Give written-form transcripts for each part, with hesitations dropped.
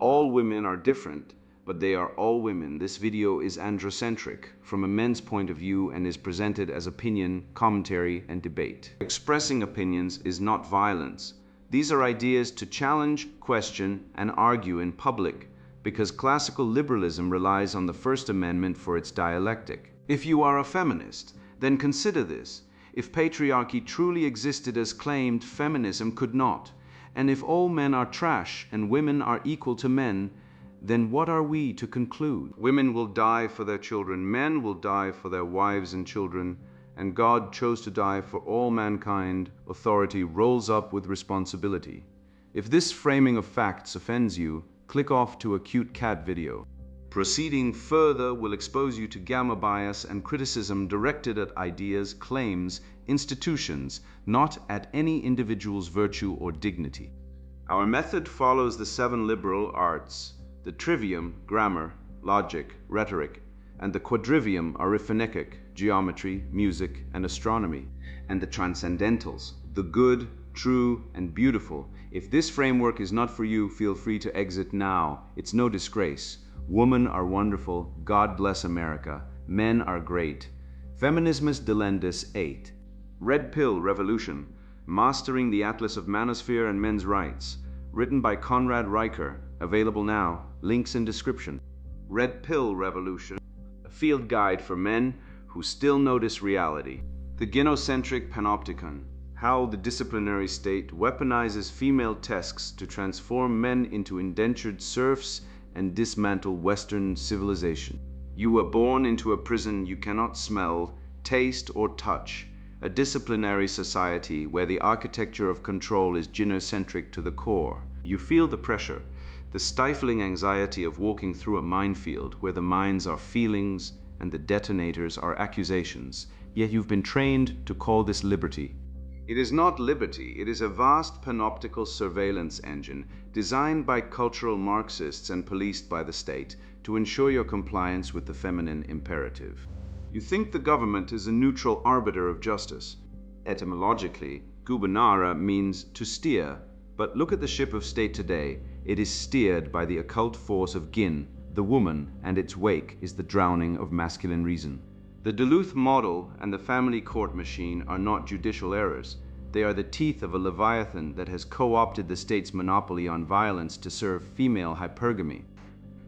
all women are different, but they are all women. This video is androcentric from a men's point of view and is presented as opinion, commentary, and debate. Expressing opinions is not violence. These are ideas to challenge, question, and argue in public, because classical liberalism relies on the First Amendment for its dialectic. If you are a feminist, then consider this. If patriarchy truly existed as claimed, feminism could not. And if all men are trash and women are equal to men, then what are we to conclude? Women will die for their children, men will die for their wives and children, and God chose to die for all mankind. Authority rolls up with responsibility. If this framing of facts offends you, click off to a cute cat video. Proceeding further will expose you to gamma bias and criticism directed at ideas, claims, institutions, not at any individual's virtue or dignity. Our method follows the 7 liberal arts. The trivium, grammar, logic, rhetoric, and the quadrivium, arithmetic, geometry, music, and astronomy, and the transcendentals, the good, true, and beautiful. If this framework is not for you, feel free to exit now. It's no disgrace. Women are wonderful. God bless America. Men are great. Feminismus delendus 8. Red Pill Revolution, Mastering the Atlas of Manosphere and Men's Rights, written by Conrad Riker, available now, links in description. Red Pill Revolution, a field guide for men who still notice reality. The gynocentric panopticon, how the disciplinary state weaponizes female tasks to transform men into indentured serfs and dismantle Western civilization. You were born into a prison you cannot smell, taste, or touch, a disciplinary society where the architecture of control is gynocentric to the core. You feel the pressure, the stifling anxiety of walking through a minefield where the mines are feelings and the detonators are accusations, yet you've been trained to call this liberty. It is not liberty, it is a vast panoptical surveillance engine designed by cultural Marxists and policed by the state to ensure your compliance with the feminine imperative. You think the government is a neutral arbiter of justice. Etymologically, gubernare means to steer, but look at the ship of state today. It is steered by the occult force of Gin, the woman, and its wake is the drowning of masculine reason. The Duluth model and the family court machine are not judicial errors. They are the teeth of a leviathan that has co-opted the state's monopoly on violence to serve female hypergamy.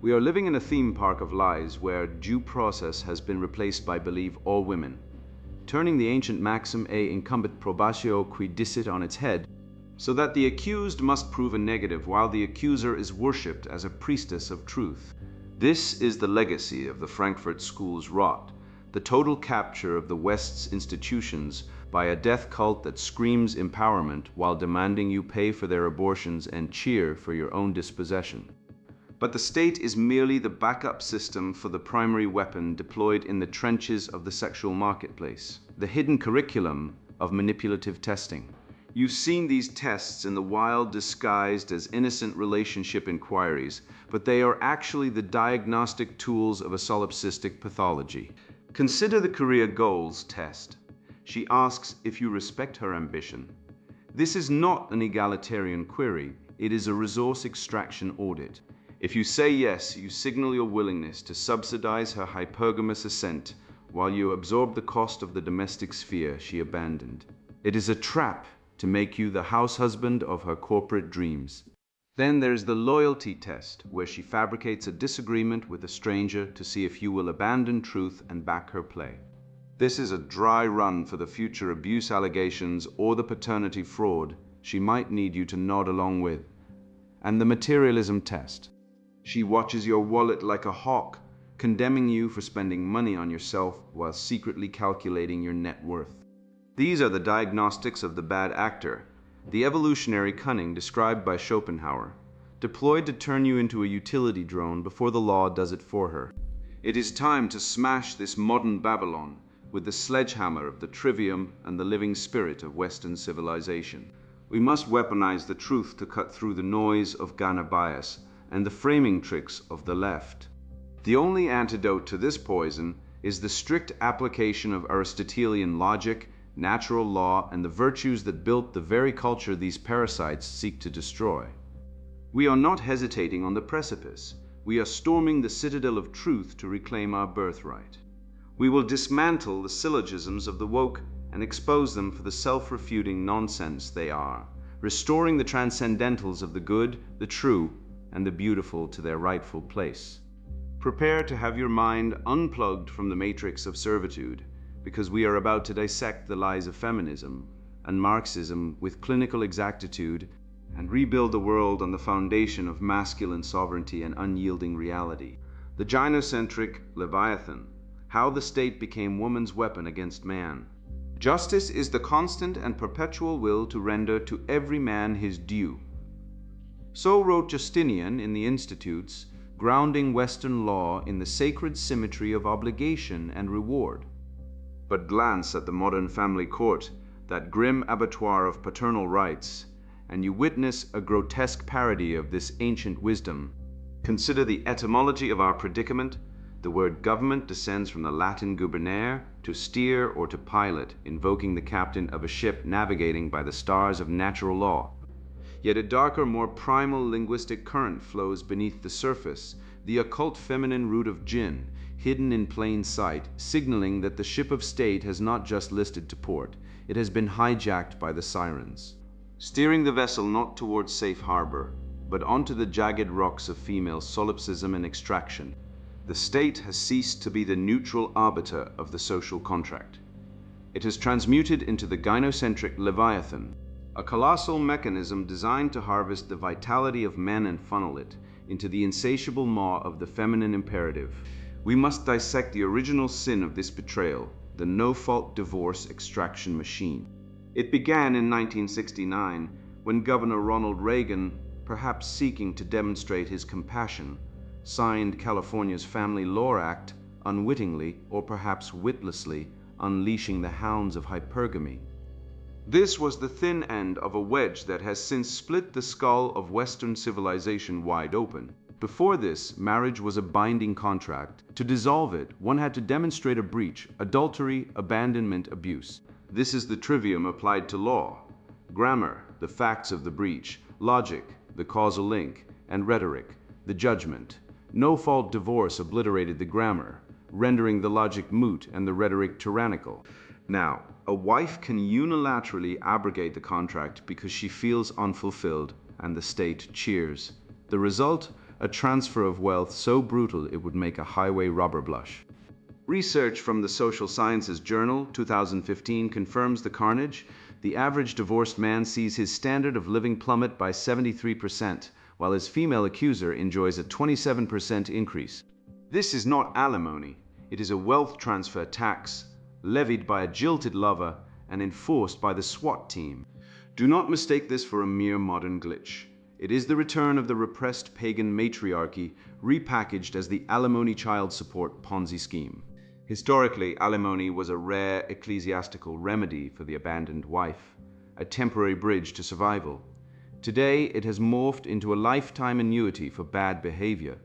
We are living in a theme park of lies where due process has been replaced by believe all women, turning the ancient maxim e incumbit probatio qui dicit on its head, so that the accused must prove a negative while the accuser is worshipped as a priestess of truth. This is the legacy of the Frankfurt School's rot, the total capture of the West's institutions by a death cult that screams empowerment while demanding you pay for their abortions and cheer for your own dispossession. But the state is merely the backup system for the primary weapon deployed in the trenches of the sexual marketplace, the hidden curriculum of manipulative testing. You've seen these tests in the wild disguised as innocent relationship inquiries, but they are actually the diagnostic tools of a solipsistic pathology. Consider the career goals test. She asks if you respect her ambition. This is not an egalitarian query, it is a resource extraction audit. If you say yes, you signal your willingness to subsidize her hypergamous ascent while you absorb the cost of the domestic sphere she abandoned. It is a trap to make you the house husband of her corporate dreams. Then there's the loyalty test, where she fabricates a disagreement with a stranger to see if you will abandon truth and back her play. This is a dry run for the future abuse allegations or the paternity fraud she might need you to nod along with. And the materialism test. She watches your wallet like a hawk, condemning you for spending money on yourself while secretly calculating your net worth. These are the diagnostics of the bad actor, the evolutionary cunning described by Schopenhauer, deployed to turn you into a utility drone before the law does it for her. It is time to smash this modern Babylon with the sledgehammer of the trivium and the living spirit of Western civilization. We must weaponize the truth to cut through the noise of gamma bias and the framing tricks of the left. The only antidote to this poison is the strict application of Aristotelian logic, natural law, and the virtues that built the very culture these parasites seek to destroy. We are not hesitating on the precipice. We are storming the citadel of truth to reclaim our birthright. We will dismantle the syllogisms of the woke and expose them for the self-refuting nonsense they are, restoring the transcendentals of the good, the true, and the beautiful to their rightful place. Prepare to have your mind unplugged from the matrix of servitude, because we are about to dissect the lies of feminism and Marxism with clinical exactitude and rebuild the world on the foundation of masculine sovereignty and unyielding reality. The gynocentric Leviathan, how the state became woman's weapon against man. Justice is the constant and perpetual will to render to every man his due. So wrote Justinian in the Institutes, grounding Western law in the sacred symmetry of obligation and reward. But glance at the modern family court, that grim abattoir of paternal rights, and you witness a grotesque parody of this ancient wisdom. Consider the etymology of our predicament. The word government descends from the Latin gubernare, to steer or to pilot, invoking the captain of a ship navigating by the stars of natural law. Yet a darker, more primal linguistic current flows beneath the surface, the occult feminine root of jinn, hidden in plain sight, signaling that the ship of state has not just listed to port, it has been hijacked by the sirens, steering the vessel not towards safe harbor, but onto the jagged rocks of female solipsism and extraction. The state has ceased to be the neutral arbiter of the social contract. It has transmuted into the gynocentric Leviathan, a colossal mechanism designed to harvest the vitality of men and funnel it into the insatiable maw of the feminine imperative. We must dissect the original sin of this betrayal, the no-fault divorce extraction machine. It began in 1969 when Governor Ronald Reagan, perhaps seeking to demonstrate his compassion, signed California's Family Law Act, unwittingly or perhaps witlessly unleashing the hounds of hypergamy. This was the thin end of a wedge that has since split the skull of Western civilization wide open. Before this, marriage was a binding contract. To dissolve it, one had to demonstrate a breach, adultery, abandonment, abuse. This is the trivium applied to law. Grammar, the facts of the breach. Logic, the causal link. And rhetoric, the judgment. No-fault divorce obliterated the grammar, rendering the logic moot and the rhetoric tyrannical. Now, a wife can unilaterally abrogate the contract because she feels unfulfilled, and the state cheers. The result? A transfer of wealth so brutal it would make a highway robber blush. Research from the Social Sciences Journal, 2015, confirms the carnage. The average divorced man sees his standard of living plummet by 73%, while his female accuser enjoys a 27% increase. This is not alimony. It is a wealth transfer tax, levied by a jilted lover and enforced by the SWAT team. Do not mistake this for a mere modern glitch. It is the return of the repressed pagan matriarchy repackaged as the alimony child support Ponzi scheme. Historically, alimony was a rare ecclesiastical remedy for the abandoned wife, a temporary bridge to survival. Today, it has morphed into a lifetime annuity for bad behavior.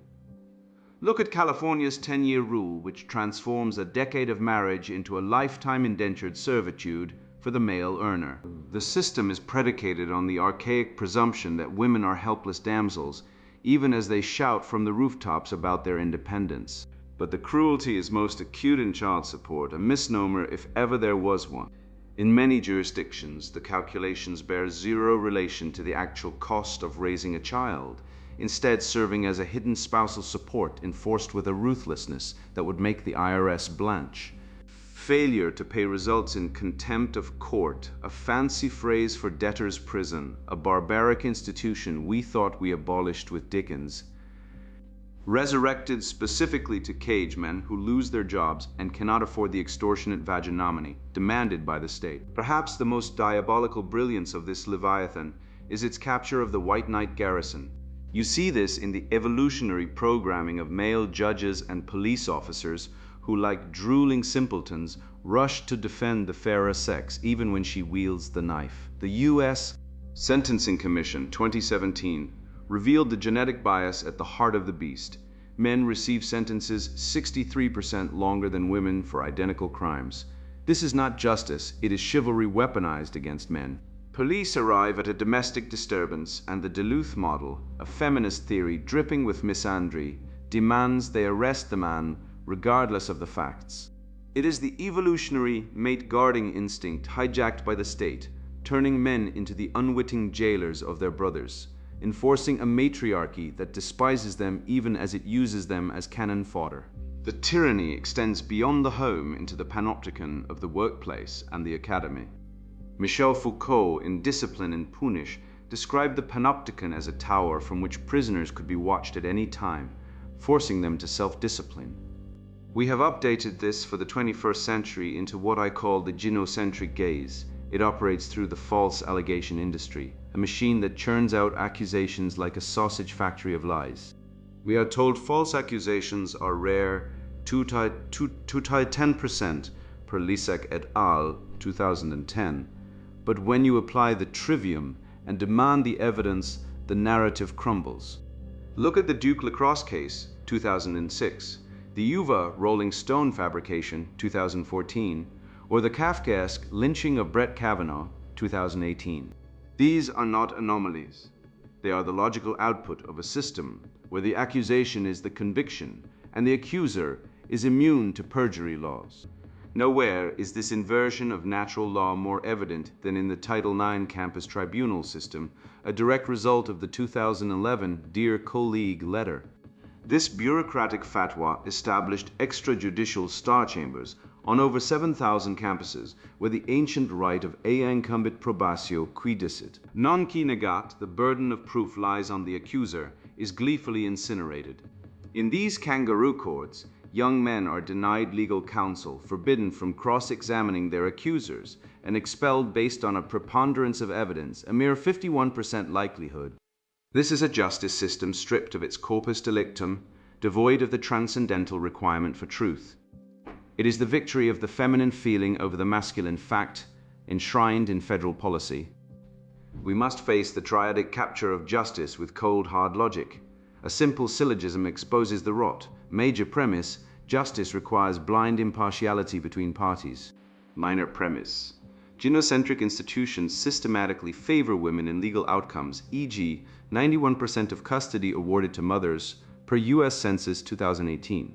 Look at California's 10-year rule, which transforms a decade of marriage into a lifetime indentured servitude for the male earner. The system is predicated on the archaic presumption that women are helpless damsels, even as they shout from the rooftops about their independence. But the cruelty is most acute in child support, a misnomer if ever there was one. In many jurisdictions, the calculations bear zero relation to the actual cost of raising a child, instead serving as a hidden spousal support enforced with a ruthlessness that would make the IRS blanch. Failure to pay results in contempt of court, a fancy phrase for debtor's prison, a barbaric institution we thought we abolished with Dickens, resurrected specifically to cage men who lose their jobs and cannot afford the extortionate vaginotomy demanded by the state. Perhaps the most diabolical brilliance of this Leviathan is its capture of the white knight garrison. You see this in the evolutionary programming of male judges and police officers who, like drooling simpletons, rush to defend the fairer sex even when she wields the knife. The U.S. Sentencing Commission, 2017, revealed the genetic bias at the heart of the beast. Men receive sentences 63% longer than women for identical crimes. This is not justice, it is chivalry weaponized against men. Police arrive at a domestic disturbance, and the Duluth model, a feminist theory dripping with misandry, demands they arrest the man regardless of the facts. It is the evolutionary mate-guarding instinct hijacked by the state, turning men into the unwitting jailers of their brothers, enforcing a matriarchy that despises them even as it uses them as cannon fodder. The tyranny extends beyond the home into the panopticon of the workplace and the academy. Michel Foucault, in Discipline and Punish, described the panopticon as a tower from which prisoners could be watched at any time, forcing them to self-discipline. We have updated this for the 21st century into what I call the gynocentric gaze. It operates through the false allegation industry, a machine that churns out accusations like a sausage factory of lies. We are told false accusations are rare, 10% per Lisek et al. 2010. But when you apply the trivium and demand the evidence, the narrative crumbles. Look at the Duke Lacrosse case, 2006, the Yuva Rolling Stone fabrication, 2014, or the Kafkaesque lynching of Brett Kavanaugh, 2018. These are not anomalies. They are the logical output of a system where the accusation is the conviction and the accuser is immune to perjury laws. Nowhere is this inversion of natural law more evident than in the Title IX campus tribunal system, a direct result of the 2011 Dear Colleague letter. This bureaucratic fatwa established extrajudicial star chambers on over 7,000 campuses, where the ancient right of ea incumbit probatio quidicit, non qui negat, the burden of proof lies on the accuser, is gleefully incinerated. In these kangaroo courts, young men are denied legal counsel, forbidden from cross-examining their accusers, and expelled based on a preponderance of evidence, a mere 51% likelihood. This is a justice system stripped of its corpus delictum, devoid of the transcendental requirement for truth. It is the victory of the feminine feeling over the masculine fact, enshrined in federal policy. We must face the triadic capture of justice with cold, hard logic. A simple syllogism exposes the rot. Major premise: justice requires blind impartiality between parties. Minor premise: gynocentric institutions systematically favor women in legal outcomes, e.g., 91% of custody awarded to mothers per U.S. Census 2018.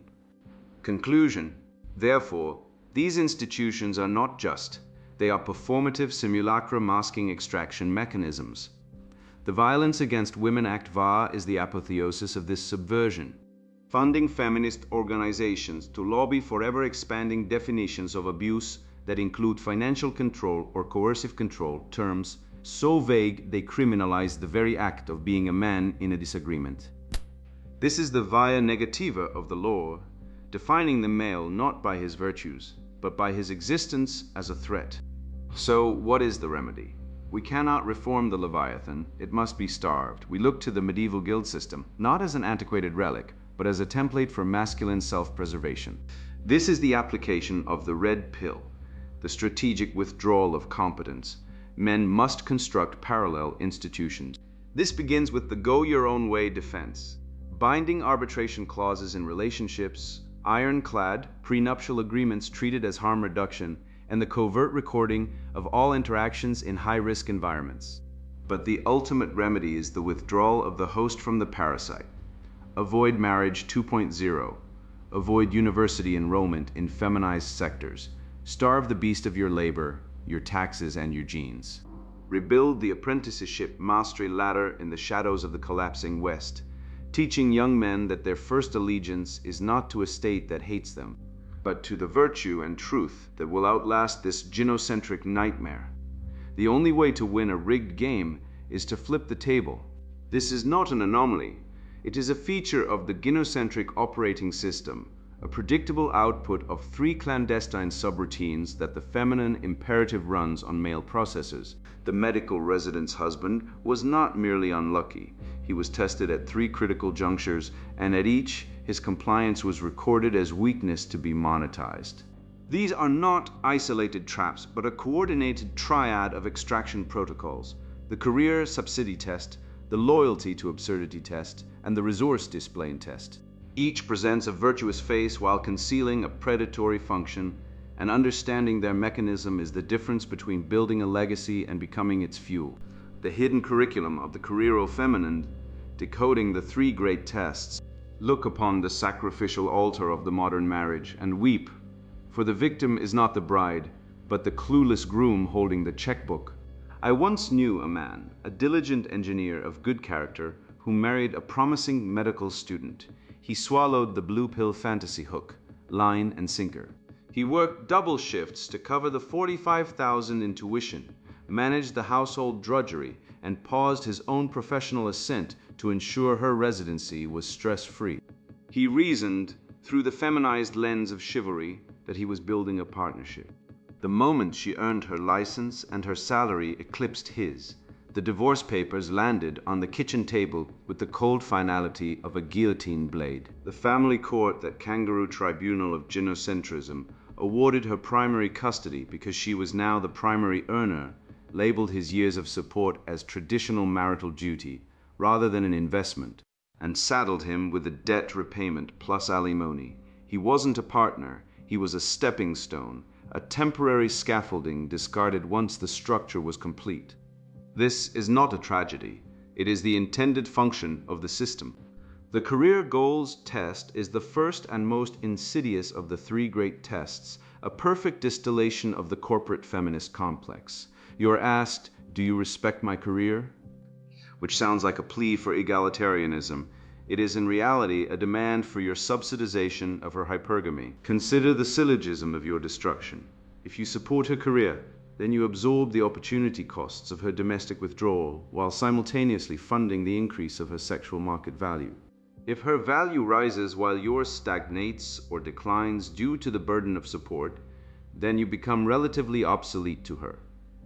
Conclusion: therefore, these institutions are not just. They are performative simulacra masking extraction mechanisms. The Violence Against Women Act VA is the apotheosis of this subversion. Funding feminist organizations to lobby for ever-expanding definitions of abuse that include financial control or coercive control, terms so vague they criminalize the very act of being a man in a disagreement. This is the via negativa of the law, defining the male not by his virtues, but by his existence as a threat. So, what is the remedy? We cannot reform the Leviathan, it must be starved. We look to the medieval guild system, not as an antiquated relic, but as a template for masculine self-preservation. This is the application of the red pill, the strategic withdrawal of competence. Men must construct parallel institutions. This begins with the go-your-own-way defense. Binding arbitration clauses in relationships, ironclad prenuptial agreements treated as harm reduction, and the covert recording of all interactions in high-risk environments. But the ultimate remedy is the withdrawal of the host from the parasite. Avoid marriage 2.0. Avoid university enrollment in feminized sectors. Starve the beast of your labor, your taxes, and your genes. Rebuild the apprenticeship mastery ladder in the shadows of the collapsing West, teaching young men that their first allegiance is not to a state that hates them, but to the virtue and truth that will outlast this gynocentric nightmare. The only way to win a rigged game is to flip the table. This is not an anomaly. It is a feature of the gynocentric operating system, a predictable output of 3 clandestine subroutines that the feminine imperative runs on male processes. The medical resident's husband was not merely unlucky. He was tested at 3 critical junctures, and at each, his compliance was recorded as weakness to be monetized. These are not isolated traps, but a coordinated triad of extraction protocols: the career subsidy test, the loyalty to absurdity test, and the resource display test. Each presents a virtuous face while concealing a predatory function, and understanding their mechanism is the difference between building a legacy and becoming its fuel. The hidden curriculum of the career feminine, decoding the three great tests. Look upon the sacrificial altar of the modern marriage and weep, for the victim is not the bride, but the clueless groom holding the checkbook. I once knew a man, a diligent engineer of good character, who married a promising medical student. He swallowed the blue pill fantasy hook, line and sinker. He worked double shifts to cover the $45,000 in tuition, managed the household drudgery, and paused his own professional ascent to ensure her residency was stress-free. He reasoned, through the feminized lens of chivalry, that he was building a partnership. The moment she earned her license and her salary eclipsed his, the divorce papers landed on the kitchen table with the cold finality of a guillotine blade. The family court, that kangaroo tribunal of gynocentrism, awarded her primary custody because she was now the primary earner, labeled his years of support as traditional marital duty rather than an investment, and saddled him with a debt repayment plus alimony. He wasn't a partner, he was a stepping stone, a temporary scaffolding discarded once the structure was complete. This is not a tragedy, it is the intended function of the system. The career goals test is the first and most insidious of the three great tests, a perfect distillation of the corporate feminist complex. You are asked, do you respect my career? Which sounds like a plea for egalitarianism. It is in reality a demand for your subsidization of her hypergamy. Consider the syllogism of your destruction. If you support her career, then you absorb the opportunity costs of her domestic withdrawal while simultaneously funding the increase of her sexual market value. If her value rises while yours stagnates or declines due to the burden of support, then you become relatively obsolete to her.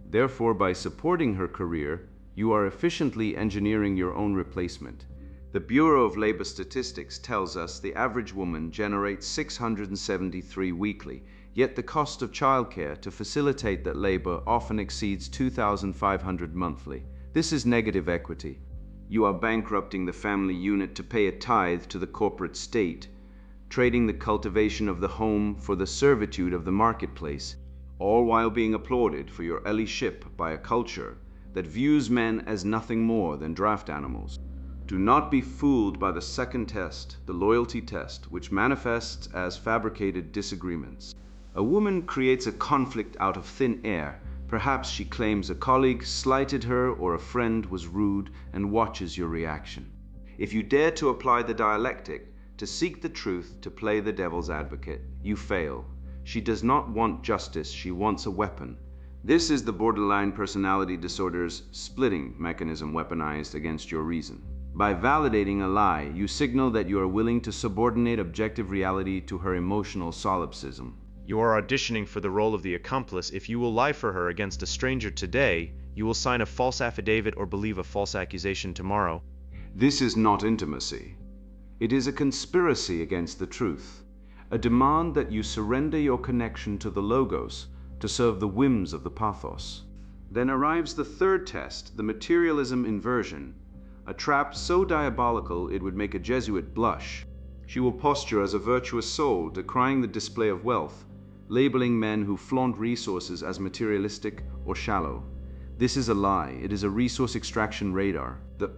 Therefore, by supporting her career, you are efficiently engineering your own replacement. The Bureau of Labor Statistics tells us the average woman generates 673 weekly, yet the cost of childcare to facilitate that labor often exceeds 2,500 monthly. This is negative equity. You are bankrupting the family unit to pay a tithe to the corporate state, trading the cultivation of the home for the servitude of the marketplace, all while being applauded for your allyship by a culture that views men as nothing more than draft animals. Do not be fooled by the second test, the loyalty test, which manifests as fabricated disagreements. A woman creates a conflict out of thin air. Perhaps she claims a colleague slighted her or a friend was rude and watches your reaction. If you dare to apply the dialectic, to seek the truth, to play the devil's advocate, you fail. She does not want justice, she wants a weapon. This is the borderline personality disorder's splitting mechanism weaponized against your reason. By validating a lie, you signal that you are willing to subordinate objective reality to her emotional solipsism. You are auditioning for the role of the accomplice. If you will lie for her against a stranger today, you will sign a false affidavit or believe a false accusation tomorrow. This is not intimacy. It is a conspiracy against the truth, a demand that you surrender your connection to the logos to serve the whims of the pathos. Then arrives the third test, the materialism inversion, a trap so diabolical it would make a Jesuit blush. She will posture as a virtuous soul, decrying the display of wealth, labeling men who flaunt resources as materialistic or shallow. This is a lie. It is a resource extraction radar. The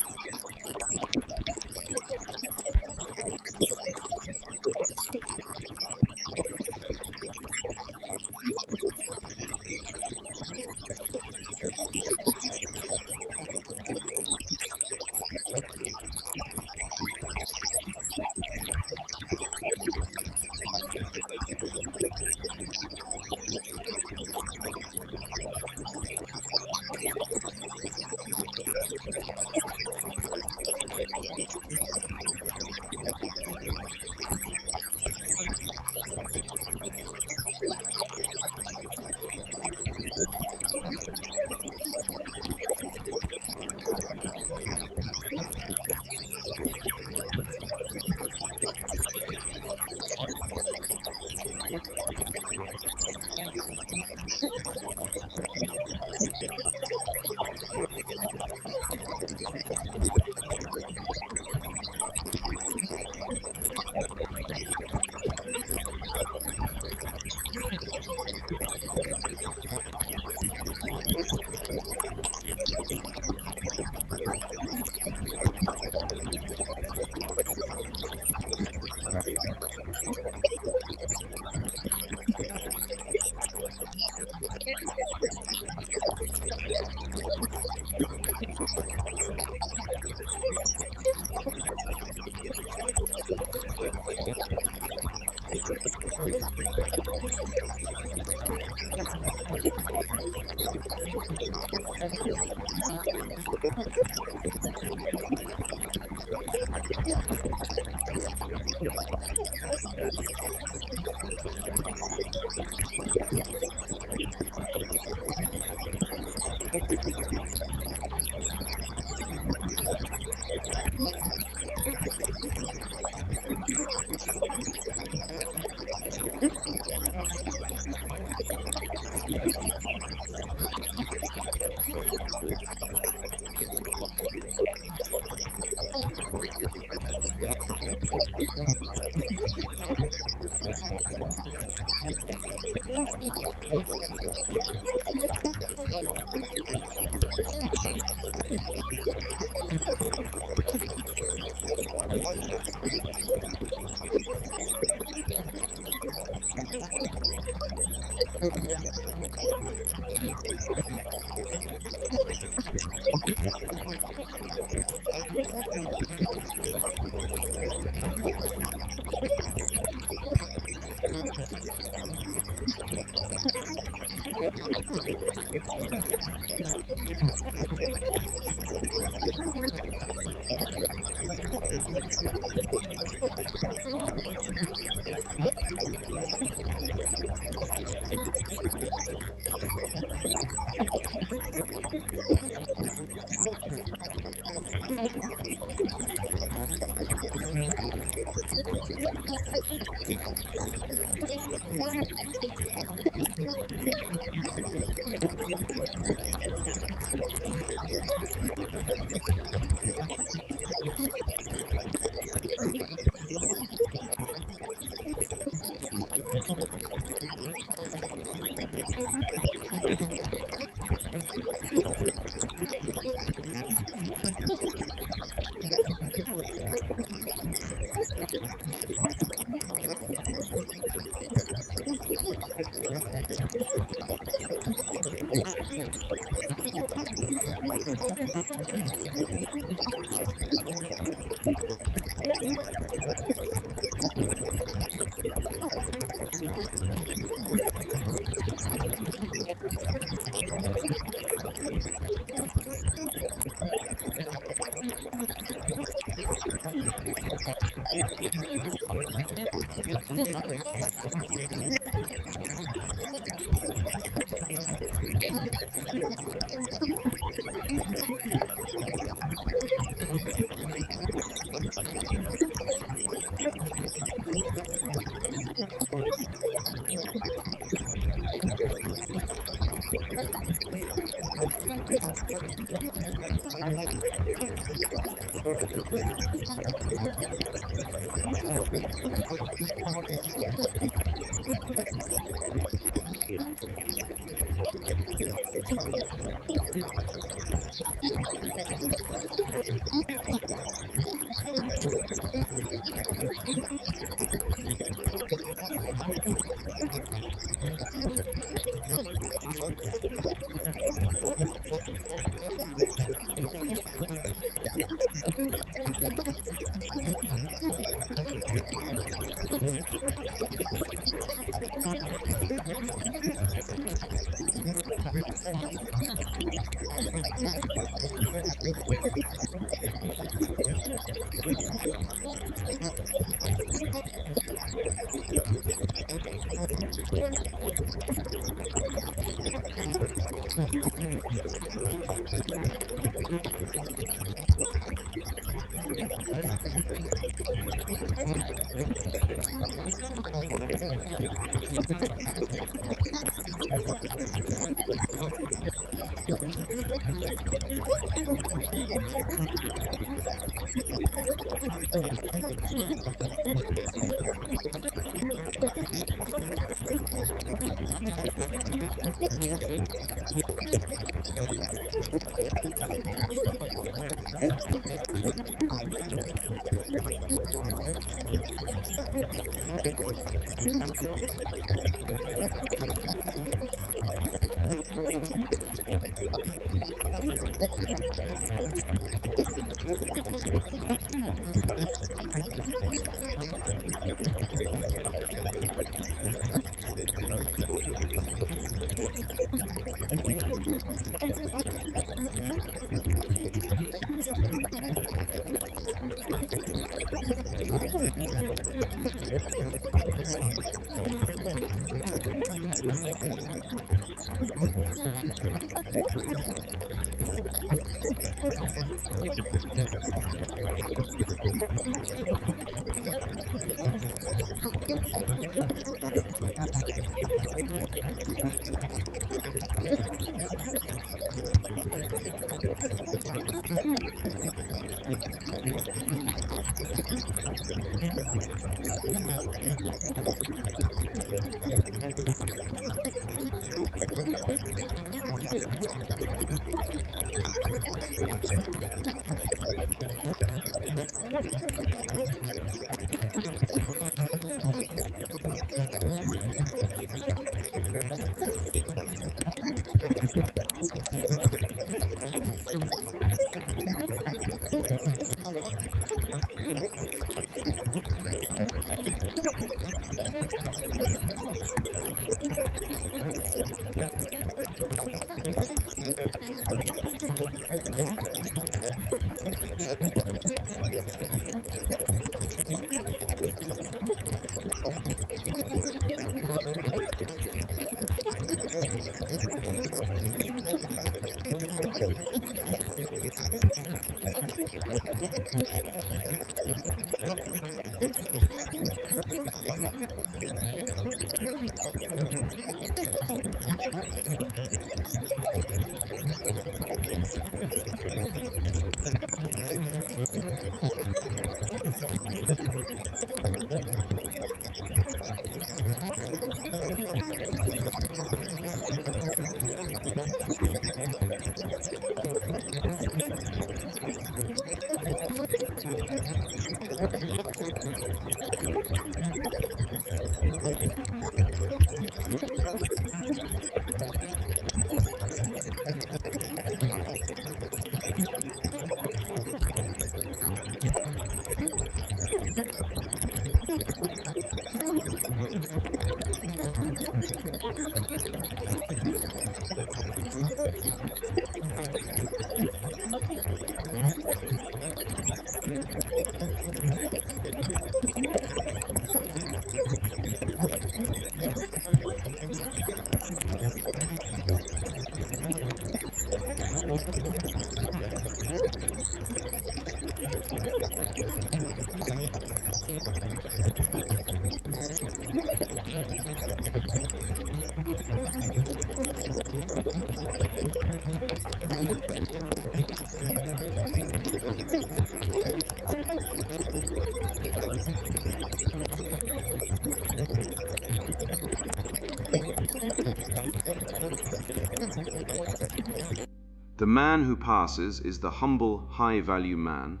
The man who passes is the humble, high-value man,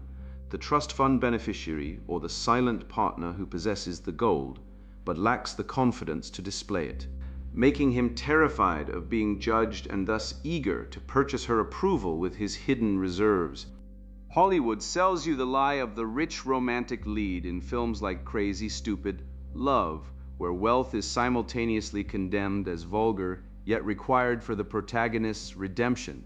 the trust fund beneficiary, or the silent partner who possesses the gold, but lacks the confidence to display it, making him terrified of being judged and thus eager to purchase her approval with his hidden reserves. Hollywood sells you the lie of the rich romantic lead in films like Crazy Stupid Love, where wealth is simultaneously condemned as vulgar, yet required for the protagonist's redemption.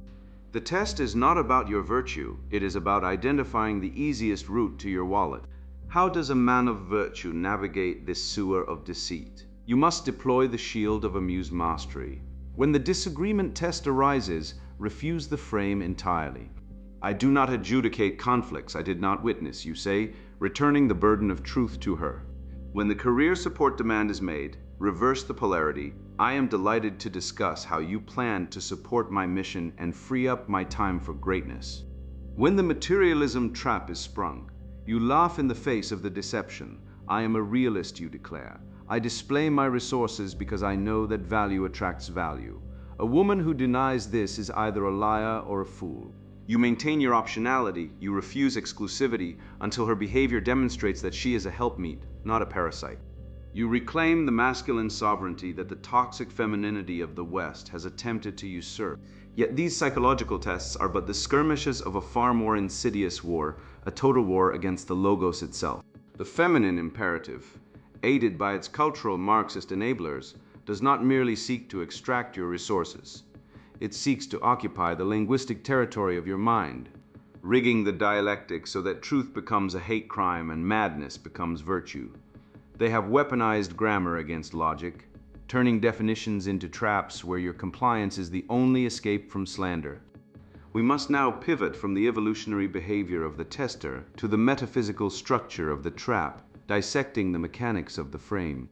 The test is not about your virtue, it is about identifying the easiest route to your wallet. How does a man of virtue navigate this sewer of deceit? You must deploy the shield of amused mastery. When the disagreement test arises, refuse the frame entirely. I do not adjudicate conflicts I did not witness, you say, returning the burden of truth to her. When the career support demand is made, reverse the polarity. I am delighted to discuss how you plan to support my mission and free up my time for greatness. When the materialism trap is sprung, you laugh in the face of the deception, I am a realist, you declare. I display my resources because I know that value attracts value. A woman who denies this is either a liar or a fool. You maintain your optionality, you refuse exclusivity until her behavior demonstrates that she is a helpmeet, not a parasite. You reclaim the masculine sovereignty that the toxic femininity of the West has attempted to usurp. Yet these psychological tests are but the skirmishes of a far more insidious war, a total war against the logos itself. The feminine imperative, aided by its cultural Marxist enablers, does not merely seek to extract your resources. It seeks to occupy the linguistic territory of your mind, rigging the dialectic so that truth becomes a hate crime and madness becomes virtue. They have weaponized grammar against logic, turning definitions into traps where your compliance is the only escape from slander. We must now pivot from the evolutionary behavior of the tester to the metaphysical structure of the trap, dissecting the mechanics of the frame.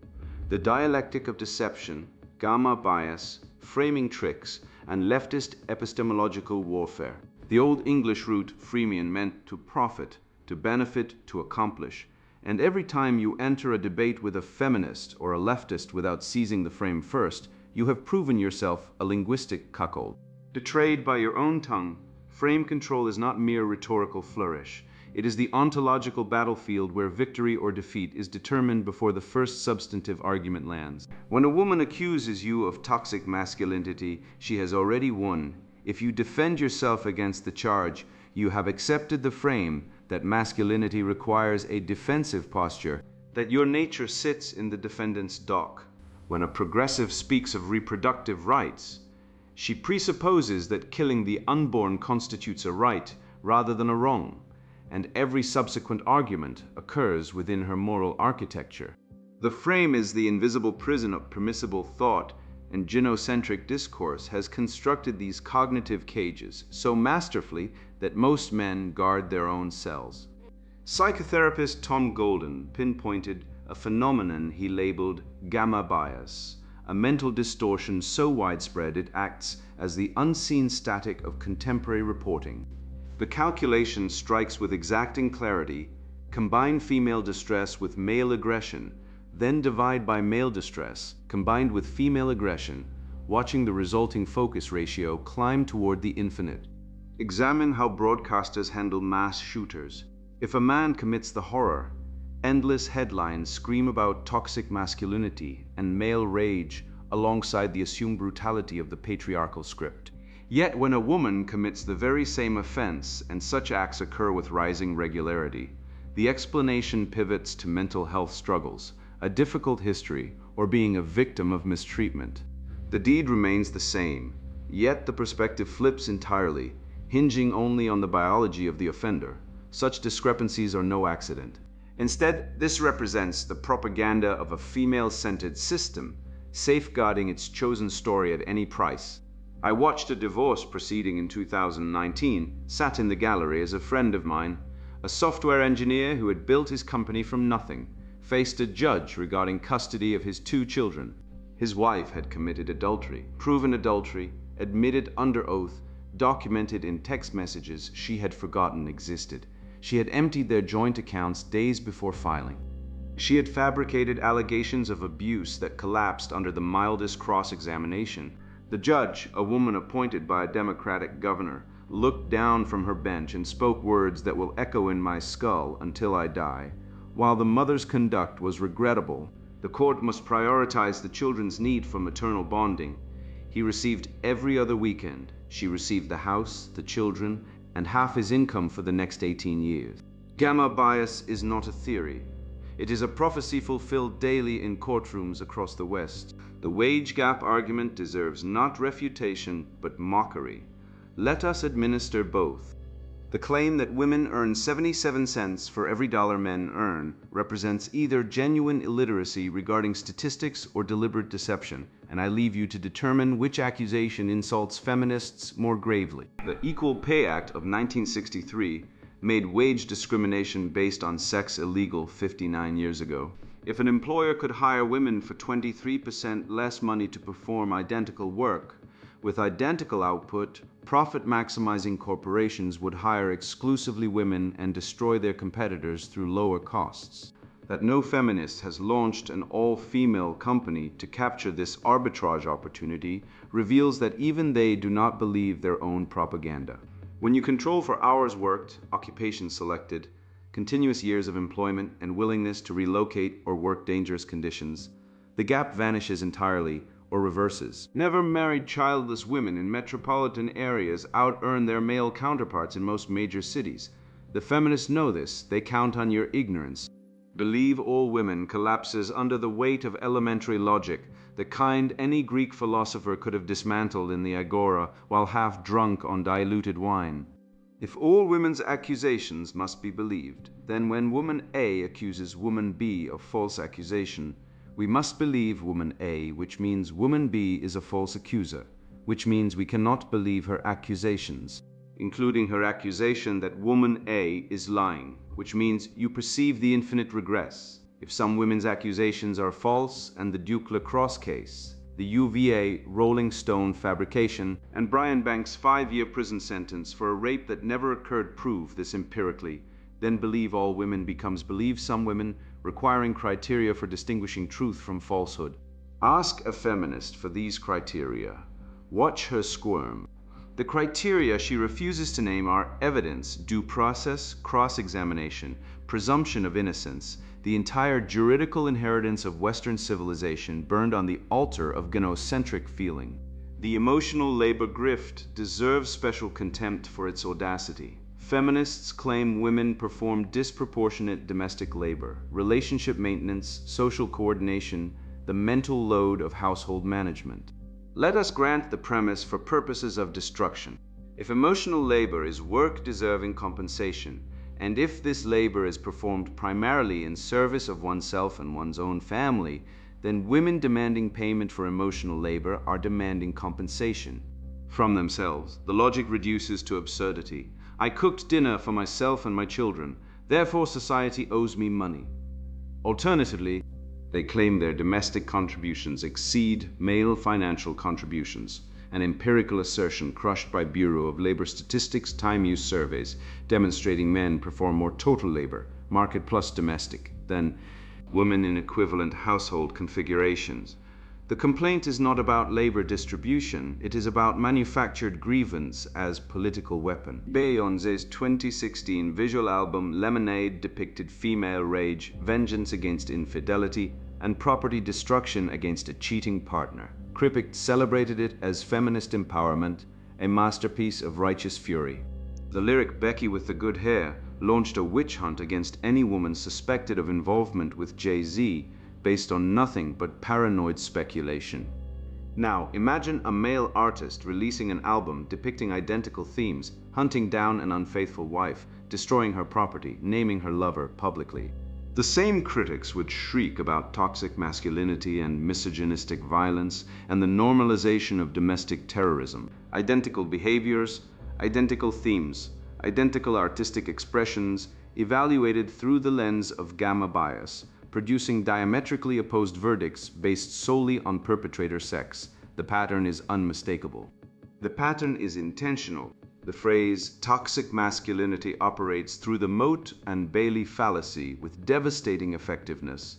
The dialectic of deception, gamma bias, framing tricks, and leftist epistemological warfare. The Old English root freemium meant to profit, to benefit, to accomplish. And every time you enter a debate with a feminist or a leftist without seizing the frame first, you have proven yourself a linguistic cuckold. Betrayed by your own tongue, frame control is not mere rhetorical flourish. It is the ontological battlefield where victory or defeat is determined before the first substantive argument lands. When a woman accuses you of toxic masculinity, she has already won. If you defend yourself against the charge, you have accepted the frame that masculinity requires a defensive posture, that your nature sits in the defendant's dock. When a progressive speaks of reproductive rights, she presupposes that killing the unborn constitutes a right rather than a wrong, and every subsequent argument occurs within her moral architecture. The frame is the invisible prison of permissible thought, and gynocentric discourse has constructed these cognitive cages so masterfully that most men guard their own cells. Psychotherapist Tom Golden pinpointed a phenomenon he labeled gamma bias, a mental distortion so widespread it acts as the unseen static of contemporary reporting. The calculation strikes with exacting clarity, combine female distress with male aggression, then divide by male distress, combined with female aggression, watching the resulting focus ratio climb toward the infinite. Examine how broadcasters handle mass shooters. If a man commits the horror, endless headlines scream about toxic masculinity and male rage alongside the assumed brutality of the patriarchal script. Yet when a woman commits the very same offense, and such acts occur with rising regularity, the explanation pivots to mental health struggles, a difficult history, or being a victim of mistreatment. The deed remains the same, yet the perspective flips entirely, hinging only on the biology of the offender. Such discrepancies are no accident. Instead, this represents the propaganda of a female-centered system, safeguarding its chosen story at any price. I watched a divorce proceeding in 2019, sat in the gallery as a friend of mine, a software engineer who had built his company from nothing, faced a judge regarding custody of his 2 children. His wife had committed adultery, proven adultery, admitted under oath, documented in text messages she had forgotten existed. She had emptied their joint accounts days before filing. She had fabricated allegations of abuse that collapsed under the mildest cross-examination. The judge, a woman appointed by a Democratic governor, looked down from her bench and spoke words that will echo in my skull until I die. While the mother's conduct was regrettable, the court must prioritize the children's need for maternal bonding. He received every other weekend. She received the house, the children, and half his income for the next 18 years. Gamma bias is not a theory. It is a prophecy fulfilled daily in courtrooms across the West. The wage gap argument deserves not refutation, but mockery. Let us administer both. The claim that women earn 77 cents for every dollar men earn represents either genuine illiteracy regarding statistics or deliberate deception, and I leave you to determine which accusation insults feminists more gravely. The Equal Pay Act of 1963 made wage discrimination based on sex illegal 59 years ago. If an employer could hire women for 23% less money to perform identical work, with identical output, profit-maximizing corporations would hire exclusively women and destroy their competitors through lower costs. That no feminist has launched an all-female company to capture this arbitrage opportunity reveals that even they do not believe their own propaganda. When you control for hours worked, occupations selected, continuous years of employment, and willingness to relocate or work dangerous conditions, the gap vanishes entirely or reverses. Never married childless women in metropolitan areas out-earn their male counterparts in most major cities. The feminists know this. They count on your ignorance. Believe all women collapses under the weight of elementary logic, the kind any Greek philosopher could have dismantled in the agora while half drunk on diluted wine. If all women's accusations must be believed, then when woman A accuses woman B of false accusation, we must believe woman A, which means woman B is a false accuser, which means we cannot believe her accusations, including her accusation that woman A is lying, which means you perceive the infinite regress. If some women's accusations are false and the Duke Lacrosse case, the UVA Rolling Stone fabrication, and Brian Banks' 5-year prison sentence for a rape that never occurred prove this empirically, then believe all women becomes believe some women, requiring criteria for distinguishing truth from falsehood. Ask a feminist for these criteria. Watch her squirm. The criteria she refuses to name are evidence, due process, cross-examination, presumption of innocence, the entire juridical inheritance of Western civilization burned on the altar of gynocentric feeling. The emotional labor grift deserves special contempt for its audacity. Feminists claim women perform disproportionate domestic labor, relationship maintenance, social coordination, the mental load of household management. Let us grant the premise for purposes of destruction. If emotional labor is work deserving compensation, and if this labor is performed primarily in service of oneself and one's own family, then women demanding payment for emotional labor are demanding compensation from themselves. The logic reduces to absurdity. I cooked dinner for myself and my children, therefore society owes me money. Alternatively, they claim their domestic contributions exceed male financial contributions, an empirical assertion crushed by Bureau of Labor Statistics time use surveys demonstrating men perform more total labor, market plus domestic, than women in equivalent household configurations. The complaint is not about labor distribution, it is about manufactured grievance as political weapon. Beyoncé's 2016 visual album Lemonade depicted female rage, vengeance against infidelity, and property destruction against a cheating partner. Critics celebrated it as feminist empowerment, a masterpiece of righteous fury. The lyric Becky with the Good Hair launched a witch hunt against any woman suspected of involvement with Jay-Z based on nothing but paranoid speculation. Now, imagine a male artist releasing an album depicting identical themes, hunting down an unfaithful wife, destroying her property, naming her lover publicly. The same critics would shriek about toxic masculinity and misogynistic violence and the normalization of domestic terrorism. Identical behaviors, identical themes, identical artistic expressions evaluated through the lens of gamma bias, producing diametrically opposed verdicts based solely on perpetrator sex. The pattern is unmistakable. The pattern is intentional. The phrase toxic masculinity operates through the Moat and Bailey fallacy with devastating effectiveness.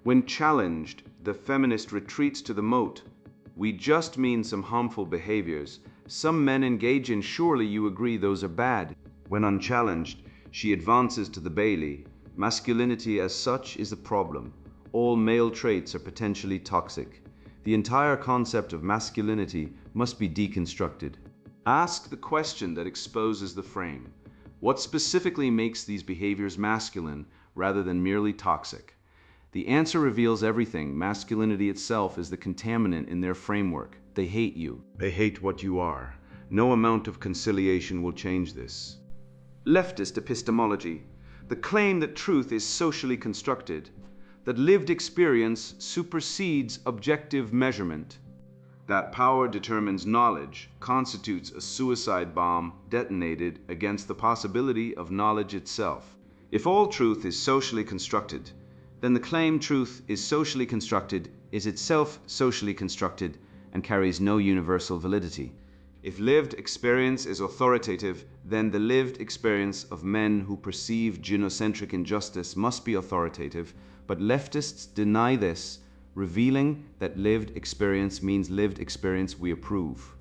When challenged, the feminist retreats to the moat. We just mean some harmful behaviors. Some men engage in, surely you agree those are bad. When unchallenged, she advances to the Bailey. Masculinity as such is the problem. All male traits are potentially toxic. The entire concept of masculinity must be deconstructed. Ask the question that exposes the frame. What specifically makes these behaviors masculine rather than merely toxic? The answer reveals everything. Masculinity itself is the contaminant in their framework. They hate you. They hate what you are. No amount of conciliation will change this. Leftist epistemology. The claim that truth is socially constructed, that lived experience supersedes objective measurement, that power determines knowledge, constitutes a suicide bomb detonated against the possibility of knowledge itself. If all truth is socially constructed, then the claim truth is socially constructed is itself socially constructed and carries no universal validity. If lived experience is authoritative, then the lived experience of men who perceive genocentric injustice must be authoritative, but leftists deny this, revealing that lived experience means lived experience we approve.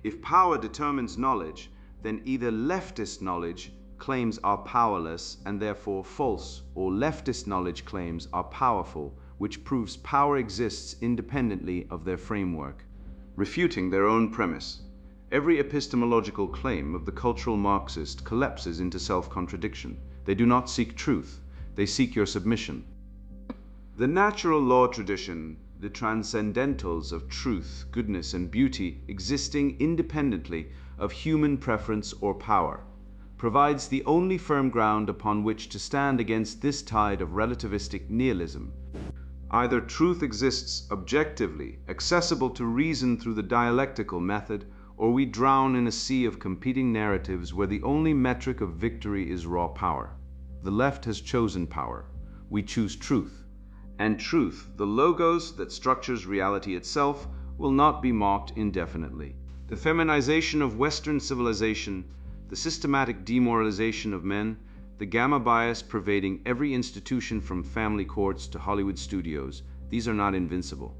If power determines knowledge, then either leftist knowledge claims are powerless and therefore false, or leftist knowledge claims are powerful, which proves power exists independently of their framework, refuting their own premise. Every epistemological claim of the cultural Marxist collapses into self-contradiction. They do not seek truth, they seek your submission. The natural law tradition, the transcendentals of truth, goodness, and beauty existing independently of human preference or power, provides the only firm ground upon which to stand against this tide of relativistic nihilism. Either truth exists objectively, accessible to reason through the dialectical method, or we drown in a sea of competing narratives where the only metric of victory is raw power. The left has chosen power. We choose truth. And truth, the logos that structures reality itself, will not be mocked indefinitely. The feminization of Western civilization, the systematic demoralization of men, the gamma bias pervading every institution from family courts to Hollywood studios, these are not invincible.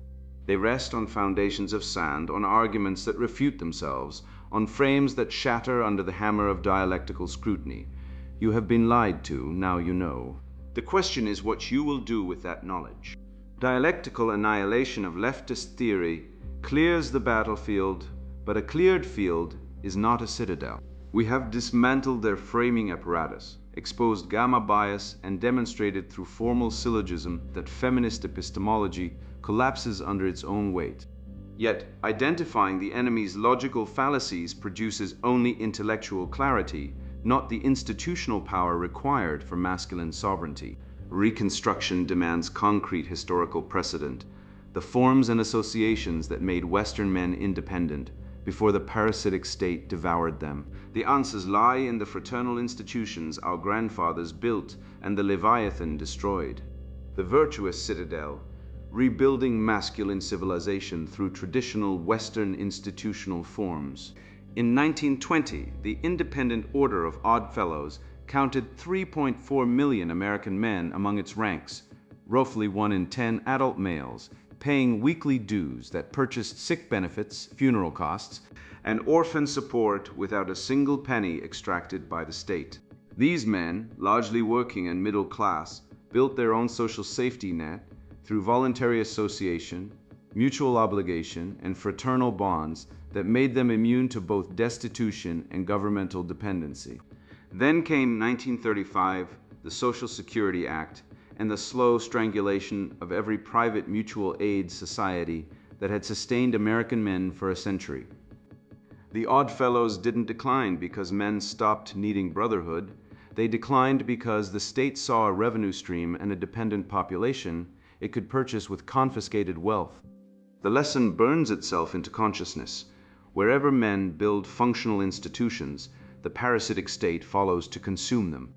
They rest on foundations of sand, on arguments that refute themselves, on frames that shatter under the hammer of dialectical scrutiny. You have been lied to, now you know. The question is what you will do with that knowledge. Dialectical annihilation of leftist theory clears the battlefield, but a cleared field is not a citadel. We have dismantled their framing apparatus, exposed gamma bias, and demonstrated through formal syllogism that feminist epistemology collapses under its own weight. Yet, identifying the enemy's logical fallacies produces only intellectual clarity, not the institutional power required for masculine sovereignty. Reconstruction demands concrete historical precedent, the forms and associations that made Western men independent before the parasitic state devoured them. The answers lie in the fraternal institutions our grandfathers built and the Leviathan destroyed. The virtuous citadel, rebuilding masculine civilization through traditional Western institutional forms. In 1920, the Independent Order of Odd Fellows counted 3.4 million American men among its ranks, roughly 1 in 10 adult males, paying weekly dues that purchased sick benefits, funeral costs, and orphan support without a single penny extracted by the state. These men, largely working and middle class, built their own social safety net through voluntary association, mutual obligation, and fraternal bonds that made them immune to both destitution and governmental dependency. Then came 1935, the Social Security Act, and the slow strangulation of every private mutual aid society that had sustained American men for a century. The Odd Fellows didn't decline because men stopped needing brotherhood. They declined because the state saw a revenue stream and a dependent population it could purchase with confiscated wealth. The lesson burns itself into consciousness. Wherever men build functional institutions, the parasitic state follows to consume them.